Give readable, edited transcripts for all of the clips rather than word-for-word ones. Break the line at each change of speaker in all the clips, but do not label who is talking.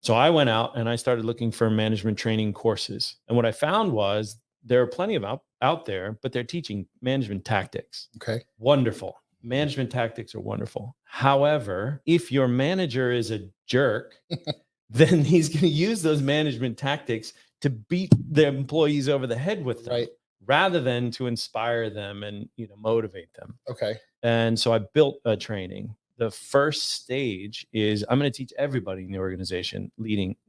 So I went out and I started looking for management training courses. And what I found was there are plenty of out there, but they're teaching management tactics.
Okay.
Wonderful. Management tactics are wonderful. However, if your manager is a jerk, then he's going to use those management tactics to beat the employees over the head with them,
right,
rather than to inspire them and motivate them.
Okay.
And so I built a training. The first stage is I'm going to teach everybody in the organization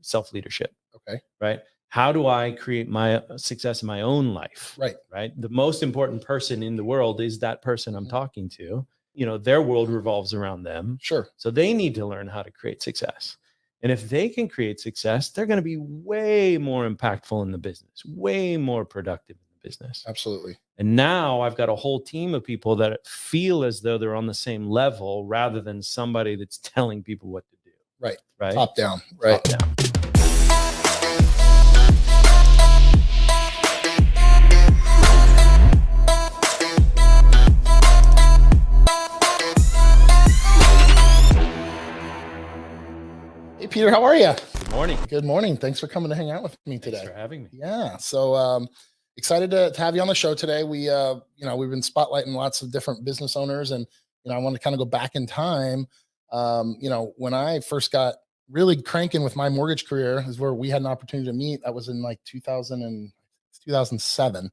self-leadership.
Okay.
Right. How do I create my success in my own life?
Right.
Right. The most important person in the world is that person I'm talking to. Their world revolves around them.
Sure.
So they need to learn how to create success. And if they can create success, they're going to be way more impactful in the business, way more productive in the business.
Absolutely.
And now I've got a whole team of people that feel as though they're on the same level, rather than somebody that's telling people what to do.
Right.
Right.
Top down. Right.
Top down.
Hey, Peter, how are you?
Good morning.
Good morning. Thanks for coming to hang out with me today.
Thanks for having me.
Yeah. So excited to have you on the show today. We've been spotlighting lots of different business owners, and I want to kind of go back in time. When I first got really cranking with my mortgage career is where we had an opportunity to meet. That was in like 2007.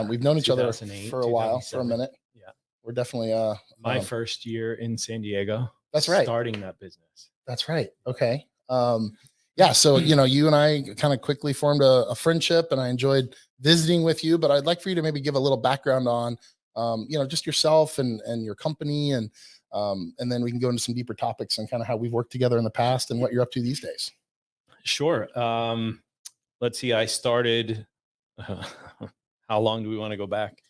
We've known each other for a while, for a minute.
Yeah.
We're definitely
my first year in San Diego.
That's right.
Starting that business.
That's right. Okay. Yeah. So, you and I kind of quickly formed a friendship, and I enjoyed visiting with you, but I'd like for you to maybe give a little background on, just yourself and your company, and then we can go into some deeper topics and kind of how we've worked together in the past and what you're up to these days.
Sure. Let's see. I started, how long do we want to go back?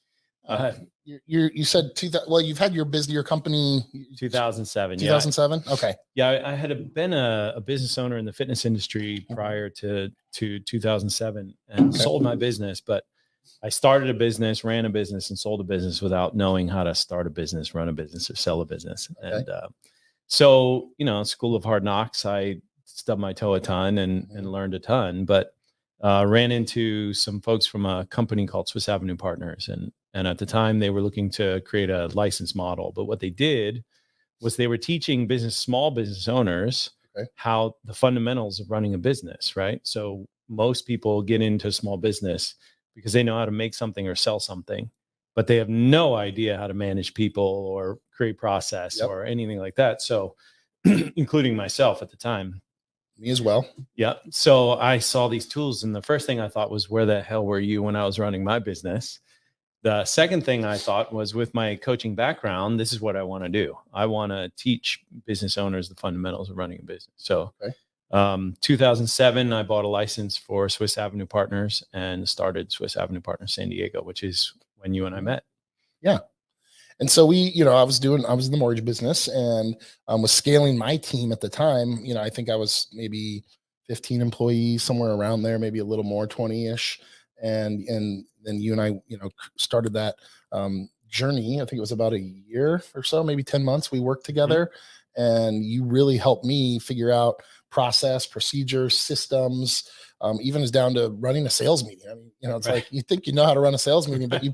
You said you've had your company
2007.
2007.
Yeah.
Okay.
Yeah. I had been a business owner in the fitness industry prior to 2007 and sold my business, but I started a business, ran a business, and sold a business without knowing how to start a business, run a business, or sell a business. Okay. And so, School of Hard Knocks, I stubbed my toe a ton and learned a ton, but ran into some folks from a company called Swiss Avenue Partners. And at the time they were looking to create a license model, but what they did was they were teaching small business owners how the fundamentals of running a business, right? So most people get into small business because they know how to make something or sell something, but they have no idea how to manage people or create process or anything like that. So including myself at the time.
Me as well.
Yeah. So I saw these tools, and the first thing I thought was, where the hell were you when I was running my business? The second thing I thought was, with my coaching background, this is what I want to do. I want to teach business owners the fundamentals of running a business. So 2007, I bought a license for Swiss Avenue Partners and started Swiss Avenue Partners San Diego, which is when you and I met.
Yeah. And so I was in the mortgage business, and was scaling my team at the time. I think I was maybe 15 employees, somewhere around there, maybe a little more, 20-ish. And then you and I, started that journey. I think it was about a year or so, maybe 10 months. We worked together, and you really helped me figure out process, procedures, systems, even as down to running a sales meeting. I mean, it's like, you think you know how to run a sales meeting, but you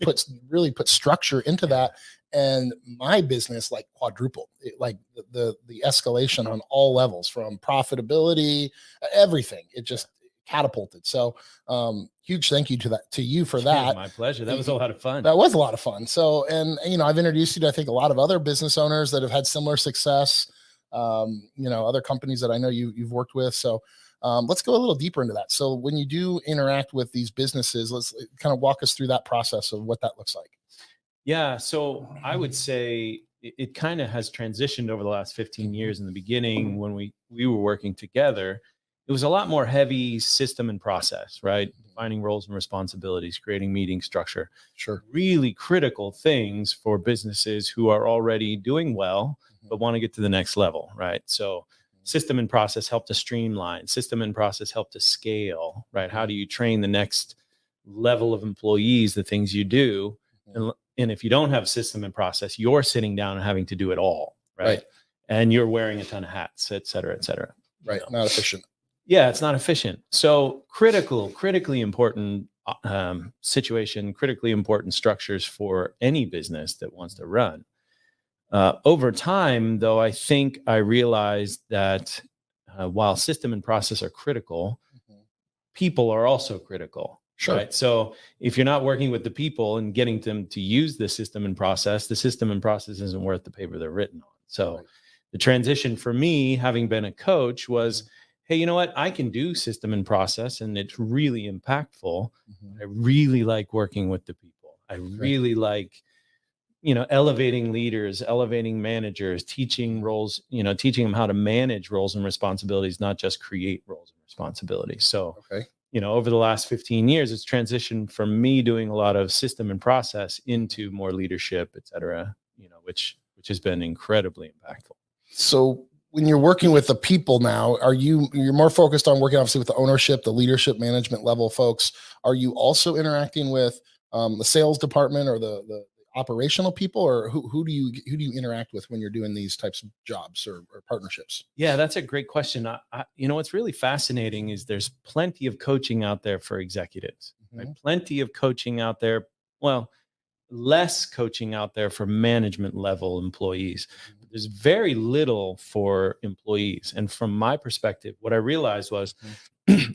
really put structure into that. And my business like quadrupled, the escalation on all levels, from profitability, everything. It just catapulted. So huge thank you to you for that.
My pleasure. That was a lot of fun.
That was a lot of fun. So, and I've introduced you to, I think, a lot of other business owners that have had similar success. Other companies that I know you've worked with. So let's go a little deeper into that. So when you do interact with these businesses, let's kind of walk us through that process of what that looks like.
Yeah. So I would say it kind of has transitioned over the last 15 years. In the beginning, when we were working together, it was a lot more heavy system and process, right? Defining roles and responsibilities, creating meeting structure.
Sure.
Really critical things for businesses who are already doing well, but want to get to the next level, right? So system and process help to streamline. System and process help to scale, right? How do you train the next level of employees, the things you do? And if you don't have system and process, you're sitting down and having to do it all, right? And you're wearing a ton of hats, et cetera, et cetera.
Right. Not efficient.
Yeah, it's not efficient. So critically important situation, critically important structures for any business that wants to run. Over time, though, I think I realized that while system and process are critical, people are also critical.
Sure.
Right. So if you're not working with the people and getting them to use the system and process isn't worth the paper they're written on. So
Right.
the transition for me, having been a coach, was, hey, you know what? I can do system and process and it's really impactful. I really like working with the people. I really like, elevating leaders, elevating managers, teaching roles, teaching them how to manage roles and responsibilities, not just create roles and responsibilities. So,
Okay.
over the last 15 years, it's transitioned from me doing a lot of system and process into more leadership, et cetera, which has been incredibly impactful.
So when you're working with the people now, you're more focused on working obviously with the ownership, the leadership management level folks. Are you also interacting with the sales department or the operational people, or who do you interact with when you're doing these types of jobs or partnerships?
Yeah, that's a great question. What's really fascinating is there's plenty of coaching out there for executives, right? Plenty of coaching out there. Well, less coaching out there for management level employees. There's very little for employees. And from my perspective, what I realized was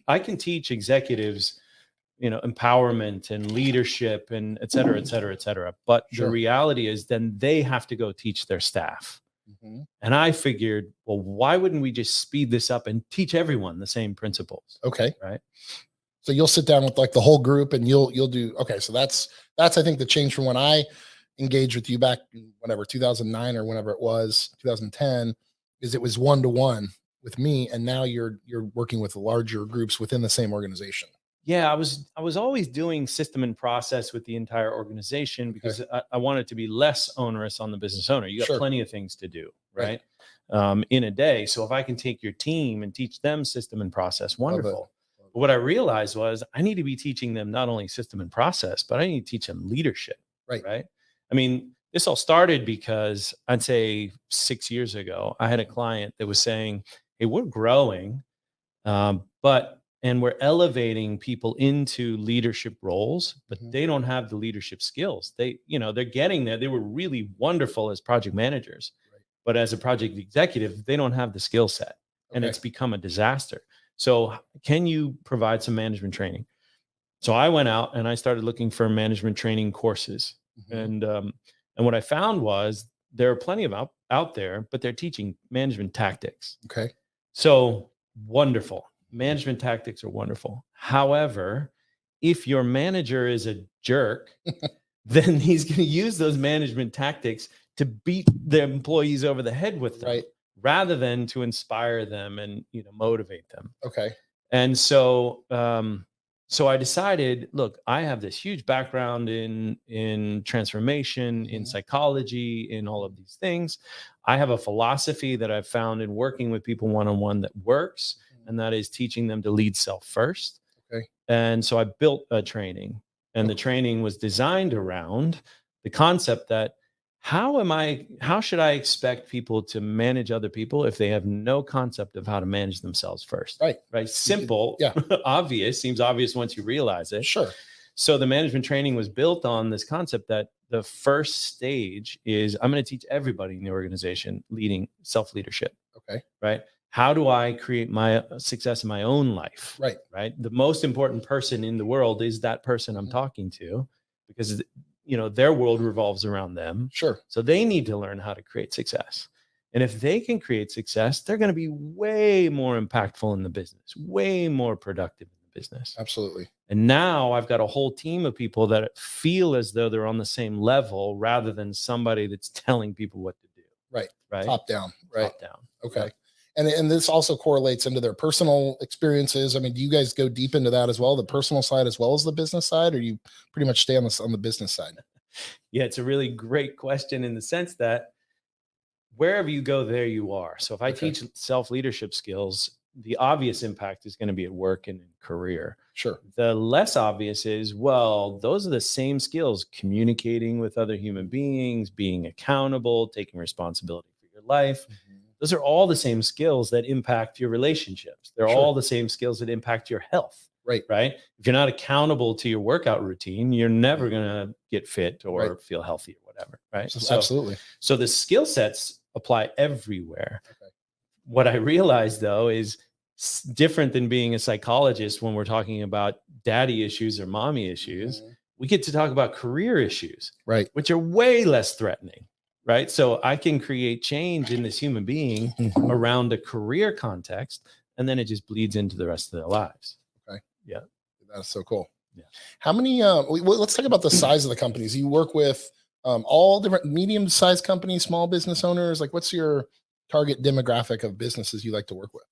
I can teach executives, empowerment and leadership and et cetera, et cetera, et cetera. But the reality is then they have to go teach their staff. And I figured, well, why wouldn't we just speed this up and teach everyone the same principles?
Okay.
Right.
So you'll sit down with like the whole group and you'll do, okay. So that's, I think the change from when I engaged with you back in whenever 2009 or whenever it was 2010 is it was one-to-one with me. And now you're working with larger groups within the same organization.
Yeah, I was always doing system and process with the entire organization because I want it to be less onerous on the business owner. You got plenty of things to do, right? In a day. So if I can take your team and teach them system and process, wonderful. But what I realized was I need to be teaching them not only system and process, but I need to teach them leadership. Right. I mean, this all started because I'd say 6 years ago, I had a client that was saying, hey, we're growing, and we're elevating people into leadership roles, but they don't have the leadership skills. They're getting there. They were really wonderful as project managers, but as a project executive, they don't have the skill set, and it's become a disaster. So can you provide some management training? So I went out and I started looking for management training courses. And what I found was there are plenty of out there, but they're teaching management tactics.
Okay.
So wonderful. Management tactics are wonderful. However, if your manager is a jerk, then he's going to use those management tactics to beat the employees over the head with them, rather than to inspire them and motivate them.
Okay.
And so so I decided, look, I have this huge background in transformation, in psychology, in all of these things. I have a philosophy that I've found in working with people one-on-one that works, and that is teaching them to lead self first.
Okay.
And so I built a training, and the training was designed around the concept that how should I expect people to manage other people if they have no concept of how to manage themselves first? Right. Simple, obvious, seems obvious once you realize it.
Sure.
So the management training was built on this concept that the first stage is I'm going to teach everybody in the organization self-leadership.
Okay.
Right. How do I create my success in my own life? Right. The most important person in the world is that person I'm talking to, because their world revolves around them.
Sure.
So they need to learn how to create success. And if they can create success, they're going to be way more impactful in the business, way more productive in the business.
Absolutely.
And now I've got a whole team of people that feel as though they're on the same level, rather than somebody that's telling people what to do.
Right. Top down. Right.
Top down.
Okay. Right. And this also correlates into their personal experiences. I mean, do you guys go deep into that as well, the personal side as well as the business side, or you pretty much stay on the business side?
Yeah, it's a really great question in the sense that wherever you go, there you are. So if I teach self-leadership skills, the obvious impact is going to be at work and in career.
Sure.
The less obvious is, well, those are the same skills: communicating with other human beings, being accountable, taking responsibility for your life. Those are all the same skills that impact your relationships. They're all the same skills that impact your health. Right. If you're not accountable to your workout routine, you're never going to get fit or feel healthy or whatever. Right.
Absolutely.
So the skill sets apply everywhere.
Okay.
What I realized, though, is different than being a psychologist when we're talking about daddy issues or mommy issues. We get to talk about career issues, which are way less threatening. Right. So I can create change in this human being around a career context, and then it just bleeds into the rest of their lives. Okay. Yeah.
That's so cool. Yeah. How many, let's talk about the size of the companies you work with. All different medium-sized companies, small business owners. Like, what's your target demographic of businesses you like to work with?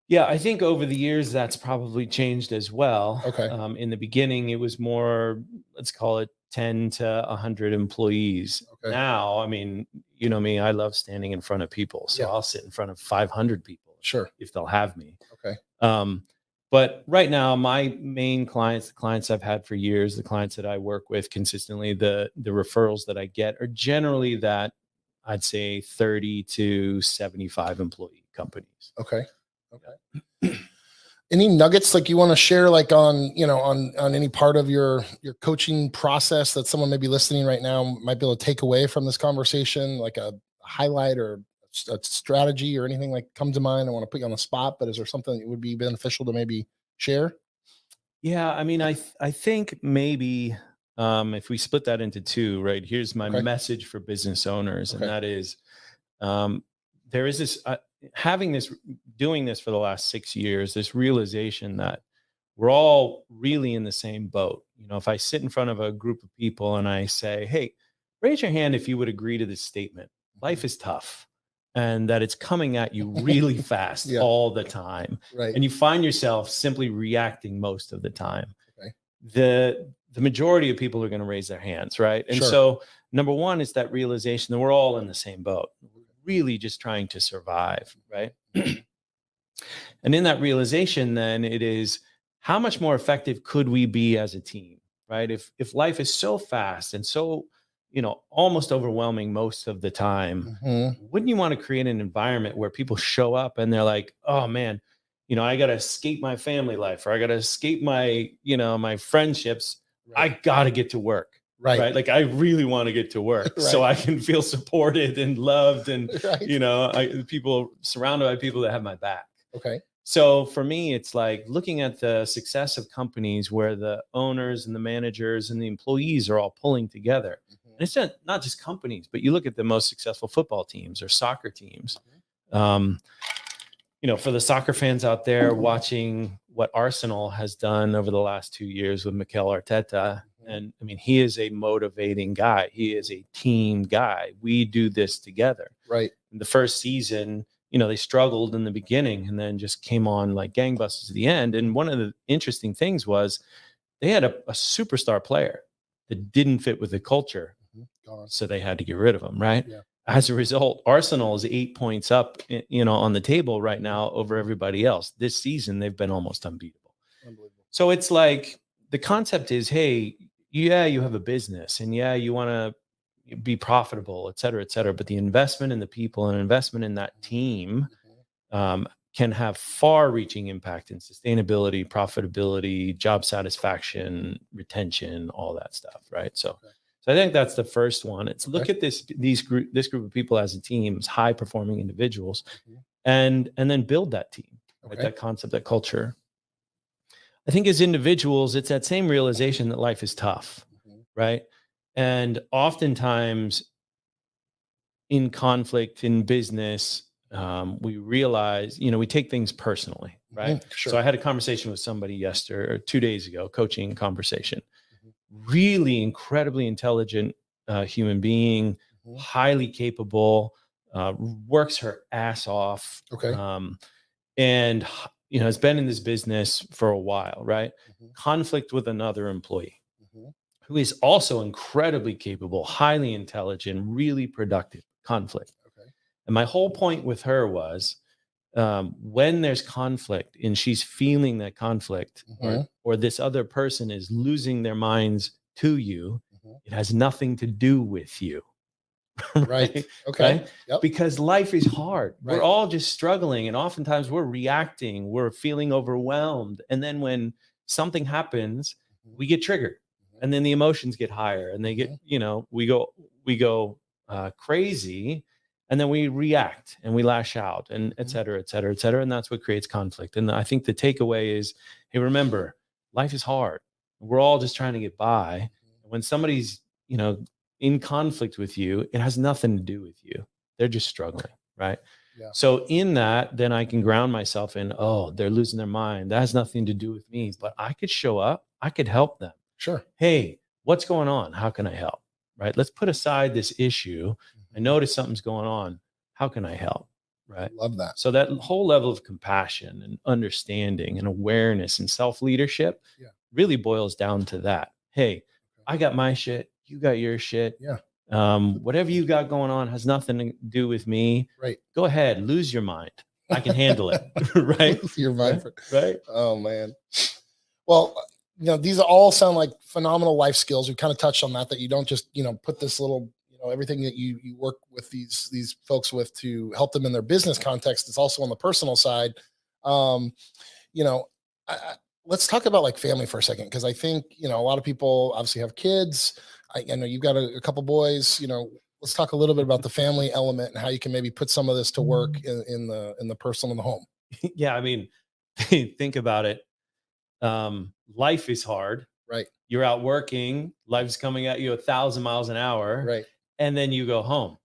Yeah, I think over the years that's probably changed as well.
Okay.
In the beginning, it was more, let's call it 10 to 100 employees. Okay. Now, I mean, you know me, I love standing in front of people. So I'll sit in front of 500 people.
Sure.
If they'll have me.
Okay.
But right now, my main clients, the clients I've had for years, the clients that I work with consistently, the referrals that I get are generally that I'd say 30 to 75 employee companies.
Okay. Okay. Any nuggets like you want to share, like on any part of your coaching process that someone may be listening right now might be able to take away from this conversation, like a highlight or a strategy or anything like come to mind? I want to put you on the spot, but is there something that would be beneficial to maybe share?
Yeah, I mean, I think maybe if we split that into two, right? Here's my message for business owners, and that is, there is this doing this for the last 6 years, this realization that we're all really in the same boat. You know, if I sit in front of a group of people and I say, "Hey, raise your hand if you would agree to this statement: life is tough." And that it's coming at you really fast all the time. Right. And you find yourself simply reacting most of the time. Okay. The majority of people are going to raise their hands, right? And so number one is that realization that we're all in the same boat, really just trying to survive, right? And in that realization, then it is, how much more effective could we be as a team, right? If life is so fast and so, almost overwhelming most of the time, wouldn't you want to create an environment where people show up and they're like, oh man, I got to escape my family life, or I got to escape my, my friendships. I got to get to work. Right. Like I really want to get to work so I can feel supported and loved and, people surrounded by people that have my back. Okay. So for me, it's like looking at the success of companies where the owners and the managers and the employees are all pulling together. And it's not just companies, but you look at the most successful football teams or soccer teams. For the soccer fans out there watching what Arsenal has done over the last 2 years with Mikel Arteta. And I mean, he is a motivating guy. He is a team guy. We do this together. Right. In the first season, they struggled in the beginning and then just came on like gangbusters at the end. And one of the interesting things was they had a superstar player that didn't fit with the culture. So they had to get rid of him, right? Yeah. As a result, Arsenal is 8 points up, on the table right now over everybody else. This season, they've been almost unbeatable. Unbelievable. So it's like the concept is, hey, yeah, you have a business and yeah, you want to be profitable, et cetera, but the investment in the people and investment in that team can have far-reaching impact in sustainability, profitability, job satisfaction, retention, all that stuff, right? So I think that's the first one. It's look at this group of people as a team, as high-performing individuals, and then build that team, right? That concept, that culture. I think as individuals, it's that same realization that life is tough, right? And oftentimes in conflict, in business, we realize, we take things personally, right? Sure. So I had a conversation with somebody 2 days ago, coaching conversation. Really incredibly intelligent human being, highly capable, works her ass off. Okay. And has been in this business for a while, right? Conflict with another employee who is also incredibly capable, highly intelligent, really productive. Conflict. Okay. And my whole point with her was when there's conflict and she's feeling that conflict or this other person is losing their minds to you, it has nothing to do with you.
Right. Okay.
Right.
Yep.
Because life is hard.
Right.
We're all just struggling. And oftentimes we're reacting, we're feeling overwhelmed. And then when something happens, we get triggered. And then the emotions get higher and they get, we go crazy, and then we react and we lash out, and et cetera, et cetera, et cetera. And that's what creates conflict. And I think the takeaway is, hey, remember, life is hard. We're all just trying to get by. And when somebody's, in conflict with you, it has nothing to do with you. They're just struggling. Right.
Yeah.
So in that, then I can ground myself in, oh, they're losing their mind. That has nothing to do with me, but I could show up. I could help them.
Sure.
Hey, what's going on? How can I help? Right. Let's put aside this issue. I notice something's going on. How can I help? Right.
Love that.
So that whole level of compassion and understanding and awareness and self-leadership really boils down to that. Hey, I got my shit. You got your shit.
Yeah.
Whatever you got going on has nothing to do with me.
Right.
Go ahead. Lose your mind. I can handle it. Right.
Lose your mind.
Right.
Oh, man. Well, these all sound like phenomenal life skills. We kind of touched on that you don't just, put this little, everything that you work with these folks with to help them in their business context. It's also on the personal side. Let's talk about like family for a second. Cause I think, a lot of people obviously have kids. I know you've got a couple boys, let's talk a little bit about the family element and how you can maybe put some of this to work in the personal, in the home.
Yeah. I mean, think about it. Life is hard.
Right.
You're out working, life's coming at you 1,000 miles an hour.
Right.
And then you go home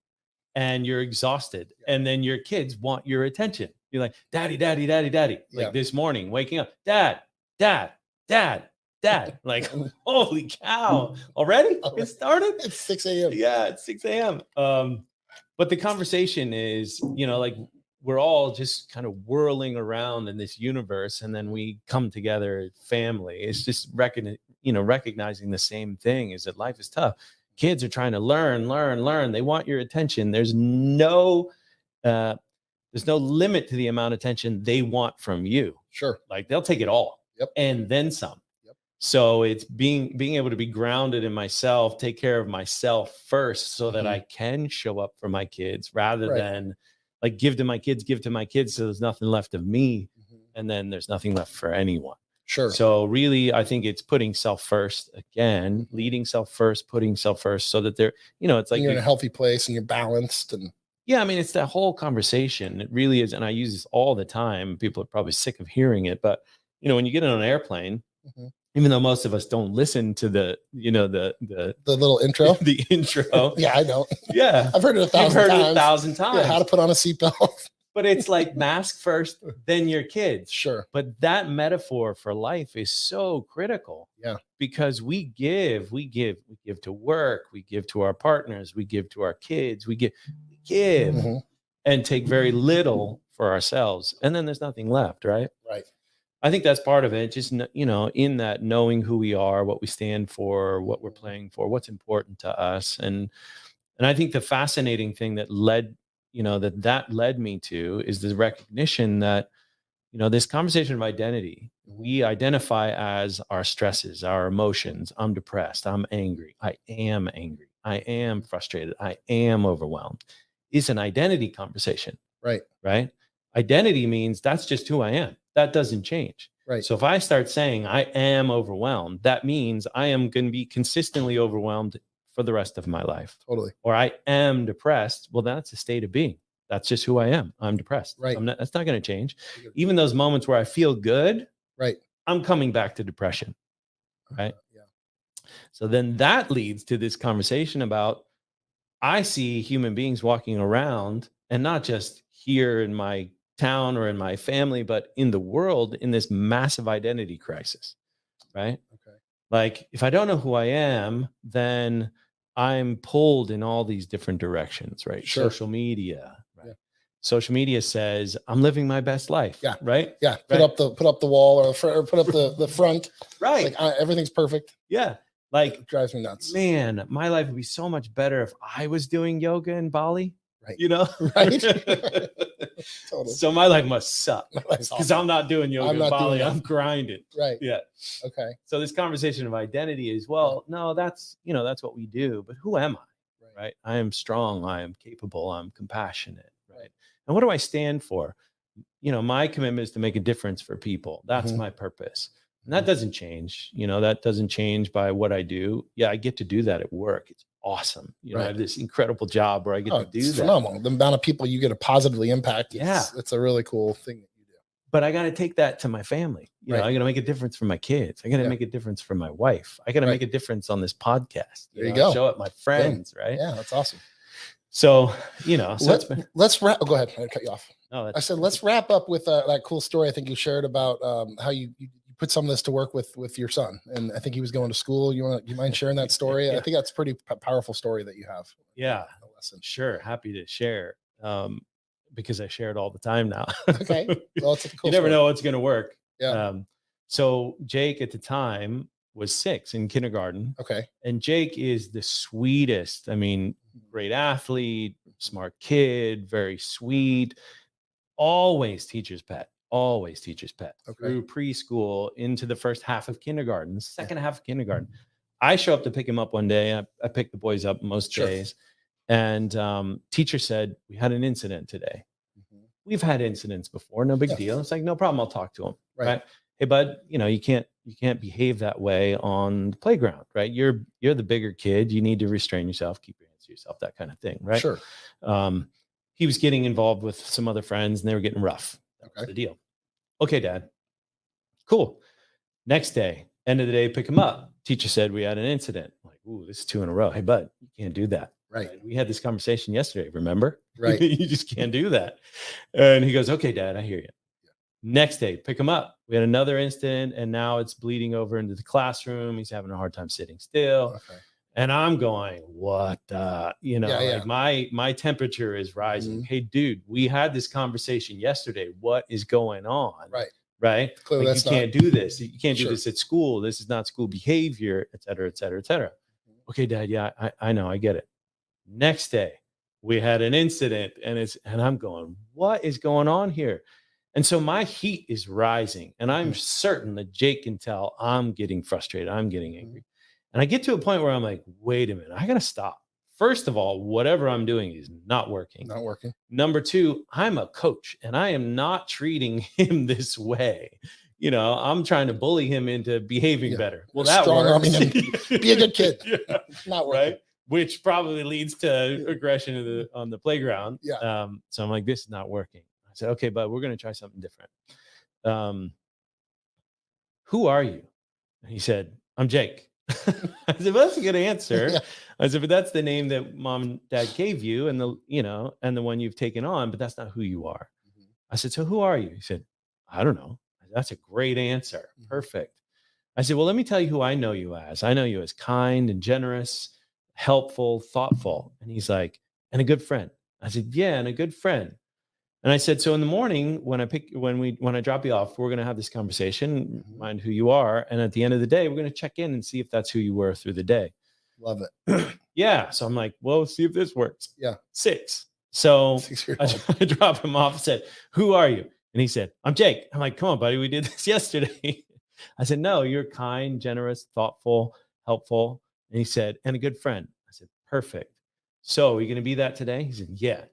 and you're exhausted. And then your kids want your attention. You're like, daddy, daddy, daddy, daddy. Like this morning, waking up, dad, dad, dad, dad. Like, holy cow. Already? It started?
It's 6 a.m.
Yeah, it's 6 a.m. But the conversation is, like we're all just kind of whirling around in this universe. And then we come together, family. It's just recognizing the same thing, is that life is tough. Kids are trying to learn. They want your attention. There's no limit to the amount of attention they want from you.
Sure.
Like they'll take it all.
Yep.
And then some.
Yep.
So it's being able to be grounded in myself, take care of myself first, so that I can show up for my kids, rather than like give to my kids. So there's nothing left of me. And then there's nothing left for anyone.
Sure.
So really, I think it's putting self first again, leading self first, putting self first, so that they're, it's like
you're in a healthy place and you're balanced. And
yeah, I mean, it's that whole conversation. It really is. And I use this all the time. People are probably sick of hearing it, but when you get on an airplane, even though most of us don't listen to the
little intro,
the intro.
Yeah, I don't.
Yeah.
I've heard it 1,000 times. Yeah, how to put on a seatbelt.
But it's like mask first, then your kids.
Sure.
But that metaphor for life is so critical.
Yeah.
Because we give to work, we give to our partners, we give to our kids, we give and take very little for ourselves. And then there's nothing left, right?
Right.
I think that's part of it. Just, in that knowing who we are, what we stand for, what we're playing for, what's important to us. And I think the fascinating thing that led me to is the recognition that, this conversation of identity, we identify as our stresses, our emotions. I'm depressed. I'm angry. I am angry. I am frustrated. I am overwhelmed. It's an identity conversation.
Right.
Right. Identity means that's just who I am. That doesn't change.
Right.
So if I start saying I am overwhelmed, that means I am going to be consistently overwhelmed for the rest of my life.
Totally.
Or I am depressed. Well, that's a state of being. That's just who I am. I'm depressed.
Right.
That's not going to change. Even those moments where I feel good,
right,
I'm coming back to depression. Right.
Yeah.
So then that leads to this conversation about, I see human beings walking around, and not just here in my town or in my family, but in the world, in this massive identity crisis. Right.
Okay.
Like if I don't know who I am, then I'm pulled in all these different directions, right?
Sure.
Social media, right?
Yeah.
Social media says I'm living my best life.
Yeah.
Right.
Yeah. Put up the wall or put up the front.
Right.
Like everything's perfect.
Yeah. Like
it drives me nuts.
Man, my life would be so much better if I was doing yoga in Bali.
Right.
Right.
Totally.
So my life must suck because
awesome.
I'm not doing yoga in Bali. I'm grinding.
Right.
Yeah.
Okay.
So this conversation of identity is, well, no, that's what we do, but who am I?
Right.
right? I am strong. I am capable. I'm compassionate, right? And what do I stand for? My commitment is to make a difference for people. That's my purpose. And that doesn't change. That doesn't change by what I do. Yeah, I get to do that at work. It's awesome. I have this incredible job where I get to do that.
Phenomenal. The amount of people you get to positively impact. It's a really cool thing that you do.
But I got to take that to my family. I got to make a difference for my kids. I got to make a difference for my wife. I got to make a difference on this podcast.
There you go.
Show up my friends, right?
Yeah, that's awesome.
So,
let's wrap. Go ahead. I cut you off.
No,
I said, let's wrap up with that cool story I think you shared about how you put some of this to work with your son. And I think he was going to school. You mind sharing that story? I think that's a pretty powerful story that you have.
Yeah. Sure. Happy to share. Because I share it all the time now.
Okay. Well, it's a cool
you never
story.
know what's going to work.
Yeah.
So Jake at the time was 6 in kindergarten.
Okay.
And Jake is the sweetest. I mean, great athlete, smart kid, very sweet, always teacher's pet, through preschool into the first half of kindergarten, the second half of kindergarten. I show up to pick him up one day. I pick the boys up most days. And teacher said, we had an incident today. We've had incidents before. No big deal. It's like, no problem. I'll talk to him. Right. Hey, bud, you can't behave that way on the playground, right? You're the bigger kid. You need to restrain yourself, keep your hands to yourself, that kind of thing. Right.
Sure.
He was getting involved with some other friends and they were getting rough. That's the deal. Okay, Dad. Cool. Next day, end of the day, pick him up. Teacher said we had an incident. I'm like, ooh, this is 2 in a row. Hey, bud, you can't do that.
Right.
We had this conversation yesterday, remember?
Right.
You just can't do that. And he goes, okay, Dad, I hear you. Yeah. Next day, pick him up. We had another incident and now it's bleeding over into the classroom. He's having a hard time sitting still. Okay. And I'm going, what the, like my temperature is rising. Hey, dude, we had this conversation yesterday. What is going on? Right.
Clearly,
like, you can't do this. You can't do this at school. This is not school behavior, et cetera, et cetera, et cetera. Okay, Dad. Yeah, I know. I get it. Next day, we had an incident and I'm going, what is going on here? And so my heat is rising and I'm certain that Jake can tell I'm getting frustrated. I'm getting angry. And I get to a point where I'm like, wait a minute, I got to stop. First of all, whatever I'm doing is not working.
Not working.
Number 2, I'm a coach and I am not treating him this way. I'm trying to bully him into behaving better. Well, that works.
Be a good kid. Not working.
Right. Which probably leads to aggression on the playground.
Yeah.
So I'm like, this is not working. I said, okay, but we're going to try something different. Who are you? And he said, I'm Jake. I said, well, that's a good answer. Yeah. I said, but that's the name that Mom and Dad gave you and the one you've taken on, but that's not who you are. I said, so who are you? He said, I don't know. I said, that's a great answer. Perfect. I said, well, let me tell you who I know you as. I know you as kind and generous, helpful, thoughtful. And he's like, and a good friend. I said, yeah, and a good friend. And I said, so in the morning when I drop you off, we're going to have this conversation, mind who you are. And at the end of the day, we're going to check in and see if that's who you were through the day.
Love it.
Yeah. So I'm like, well, see if this works.
Yeah.
6. So I drop him off and said, who are you? And he said, I'm Jake. I'm like, come on, buddy. We did this yesterday. I said, no, you're kind, generous, thoughtful, helpful. And he said, and a good friend. I said, perfect. So are you going to be that today? He said, yeah.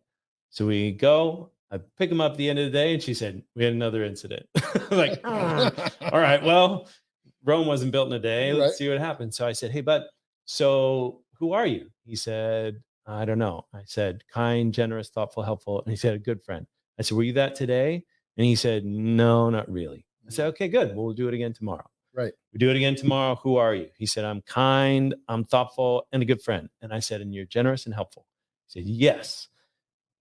So we go. I pick him up at the end of the day and she said, we had another incident. Like, all right, well, Rome wasn't built in a day. Let's see what happens. So I said, hey, bud, so who are you? He said, I don't know. I said, kind, generous, thoughtful, helpful. And he said, a good friend. I said, were you that today? And he said, no, not really. I said, okay, good. We'll do it again tomorrow.
Right.
We do it again tomorrow. Who are you? He said, I'm kind, I'm thoughtful, and a good friend. And I said, and you're generous and helpful. He said, yes.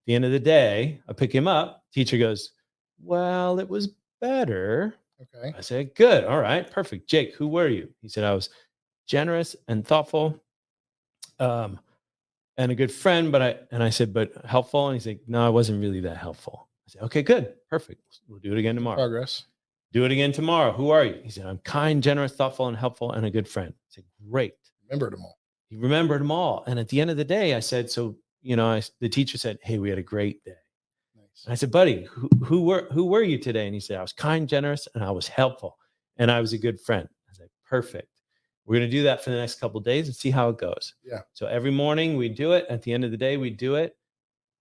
The end of the day, I pick him up. Teacher goes, well, it was better.
Okay.
I said, good. All right, perfect. Jake, who were you? He said, I was generous and thoughtful, and a good friend, I said, but helpful. And he's like, no, I wasn't really that helpful. I said, okay, good. Perfect. We'll do it again tomorrow.
Progress.
Do it again tomorrow. Who are you? He said, I'm kind, generous, thoughtful, and helpful, and a good friend. I said, great.
Remembered them all.
He remembered them all. And at the end of the day, I said, so the teacher said, hey, we had a great day. Nice. And I said, buddy, who were you today? And he said, I was kind, generous, and I was helpful, and I was a good friend. I said, perfect. We're going to do that for the next couple of days and see how it goes.
Yeah.
So every morning we do it. At the end of the day, we do it.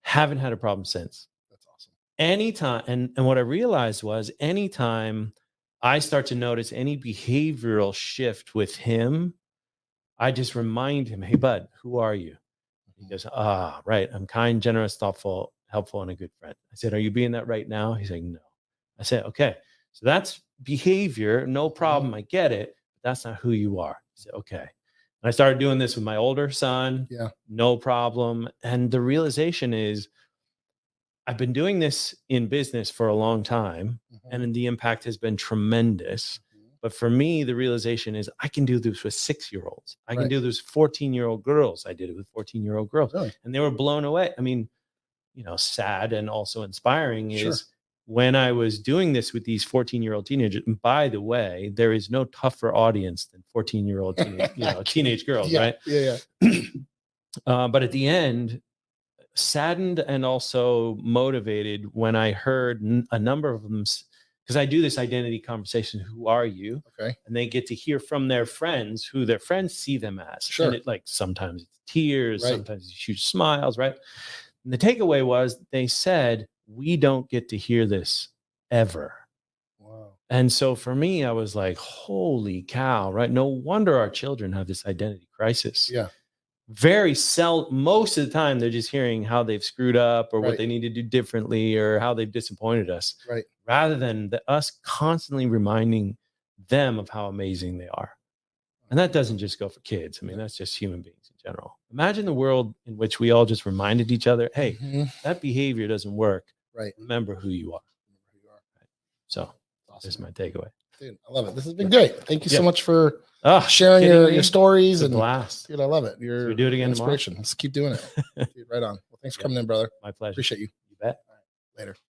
Haven't had a problem since.
That's awesome.
Anytime. And what I realized was anytime I start to notice any behavioral shift with him, I just remind him, hey, bud, who are you? He goes, right. I'm kind, generous, thoughtful, helpful, and a good friend. I said, are you being that right now? He's like, no. I said, okay. So that's behavior. No problem. I get it. But that's not who you are. He said, okay. And I started doing this with my older son.
Yeah.
No problem. And the realization is I've been doing this in business for a long time, and the impact has been tremendous. But for me, the realization is I can do this with 6-year-olds. I can do this with 14-year-old girls. I did it with 14-year-old girls.
Really?
And they were blown away. I mean, sad and also inspiring is when I was doing this with these 14-year-old teenagers. And by the way, there is no tougher audience than 14-year-old teenage girls, right?
Yeah.
But at the end, saddened and also motivated when I heard a number of them, because I do this identity conversation. Who are you?
Okay.
And they get to hear from their friends who their friends see them as.
Sure.
And it, like, sometimes it's tears, sometimes it's huge smiles, right? And the takeaway was they said, we don't get to hear this ever.
Wow.
And so for me, I was like, holy cow, right? No wonder our children have this identity crisis.
Yeah.
Most of the time they're just hearing how they've screwed up or what they need to do differently or how they've disappointed us, rather than us constantly reminding them of how amazing they are. And that doesn't just go for kids. I mean, that's just human beings in general. Imagine the world in which we all just reminded each other, hey, that behavior doesn't work.
Right.
Remember who you are. So that's my takeaway.
Dude, I love it. This has been great. Thank you so much for sharing
kidding me?
your stories.
It's a blast.
Dude, I love it. You're
Should we do it again
inspiration. Let's keep doing it. Dude, right on. Well, thanks for coming in, brother.
My pleasure.
Appreciate you.
You bet.
All right. Later.